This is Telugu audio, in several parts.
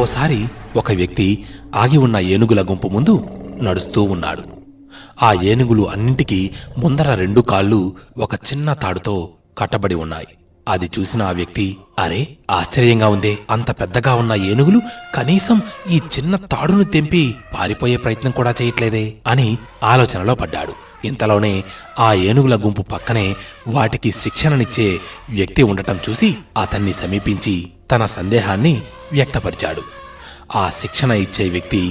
ఓసారి ఒక వ్యక్తి ఆగి ఉన్న ఏనుగుల గుంపు ముందు నడుస్తూ ఉన్నాడు. ఆ ఏనుగులు అన్నింటికీ ముందర 2 కాళ్ళు ఒక చిన్న తాడుతో కట్టబడి ఉన్నాయి. అది చూసిన ఆ వ్యక్తి, అరే ఆశ్చర్యంగా ఉందే, అంత పెద్దగా ఉన్న ఏనుగులు కనీసం ఈ చిన్న తాడును తెంపి పారిపోయే ప్రయత్నం కూడా చేయట్లేదే అని ఆలోచనలో పడ్డాడు. ఇంతలోనే ఆ ఏనుగుల గుంపు పక్కనే వాటికి శిక్షణనిచ్చే వ్యక్తి ఉండటం చూసి అతన్ని సమీపించి తన సందేహాన్ని వ్యక్తపరిచాడు. ఆ శిక్షణ ఇచ్చే వ్యక్తి,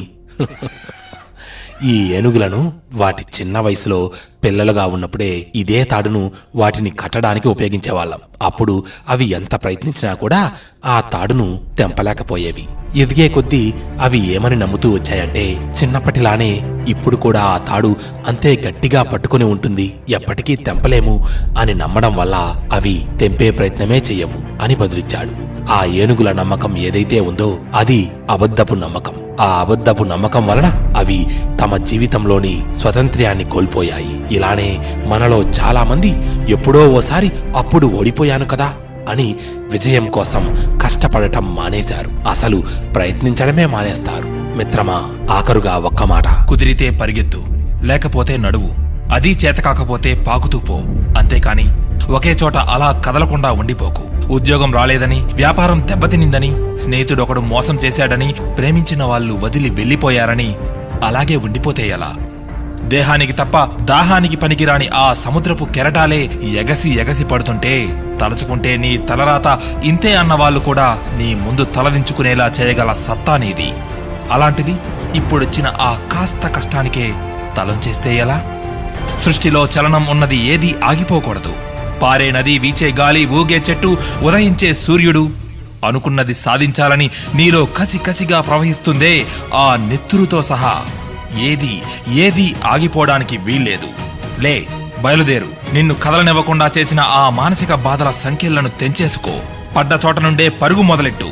ఈ ఏనుగులను వాటి చిన్న వయసులో పిల్లలుగా ఉన్నప్పుడే ఇదే తాడును వాటిని కట్టడానికి ఉపయోగించేవాళ్ళం. అప్పుడు అవి ఎంత ప్రయత్నించినా కూడా ఆ తాడును తెంపలేకపోయేవి. ఎదిగే కొద్దీ అవి ఏమని నమ్ముతూ వచ్చాయంటే, చిన్నప్పటిలానే ఇప్పుడు కూడా ఆ తాడు అంతే గట్టిగా పట్టుకుని ఉంటుంది, ఎప్పటికీ తెంపలేము అని నమ్మడం వల్ల అవి తెంపే ప్రయత్నమే చెయ్యవు అని బదులిచ్చాడు. ఆ ఏనుగుల నమ్మకం ఏదైతే ఉందో అది అబద్ధపు నమ్మకం. ఆ అబద్ధపు నమ్మకం వలన అవి తమ జీవితంలోని స్వతంత్ర్యాన్ని కోల్పోయాయి. ఇలానే మనలో చాలా మంది ఎప్పుడో ఓసారి అప్పుడు ఓడిపోయాను కదా అని విజయం కోసం కష్టపడటం మానేశారు. అసలు ప్రయత్నించడమే మానేస్తారు. మిత్రమా, ఆఖరుగా ఒక్క మాట, కుదిరితే పరిగెత్తు, లేకపోతే నడువు, అదీ చేతకాకపోతే పాకుతూ పో. అంతేకాని ఒకే చోట అలా కదలకుండా ఉండిపోకు. ఉద్యోగం రాలేదని, వ్యాపారం దెబ్బతినిందని, స్నేహితుడొకడు మోసం చేశాడని, ప్రేమించిన వాళ్ళు వదిలి వెళ్లిపోయారని అలాగే ఉండిపోతే ఎలా? దేహానికి తప్ప దాహానికి పనికిరాని ఆ సముద్రపు కెరటాలే ఎగసి ఎగసి పడుతుంటే తలుచుకుంటే నీ తలరాత ఇంతే అన్నవాళ్లు కూడా నీ ముందు తలదించుకునేలా చేయగల సత్తా నీది. అలాంటిది ఇప్పుడొచ్చిన ఆ కాస్త కష్టానికే తలంచేస్తే ఎలా? సృష్టిలో చలనం ఉన్నది ఏదీ ఆగిపోకూడదు. పారే నది, వీచే గాలి, ఊగే చెట్టు, ఉదయించే సూర్యుడు, అనుకున్నది సాధించాలని నీలో కసి కసిగా ప్రవహిస్తుందే ఆ నెత్తురుతో సహా ఏదీ ఆగిపోవడానికి వీల్లేదు. లే, బయలుదేరు. నిన్ను కదలనివ్వకుండా చేసిన ఆ మానసిక బాధల సంఖ్యలను తెంచేసుకో. పడ్డ చోట నుండే పరుగు మొదలెట్టు.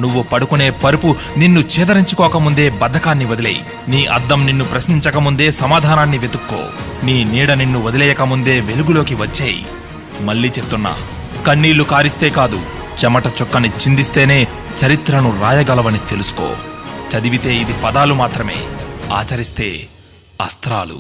నువ్వు పడుకునే పరుపు నిన్ను చేదరించుకోకముందే బద్ధకాన్ని వదిలేయి. నీ అద్దం నిన్ను ప్రశ్నించకముందే సమాధానాన్ని వెతుక్కో. నీ నీడ నిన్ను వదిలేయకముందే వెలుగులోకి వచ్చేయి. మళ్ళీ చెప్తున్నా, కన్నీళ్లు కారిస్తే కాదు, చెమట చుక్కని చిందిస్తేనే చరిత్రను రాయగలవని తెలుసుకో. చదివితే ఇది పదాలు మాత్రమే, ఆచరిస్తే అస్త్రాలు.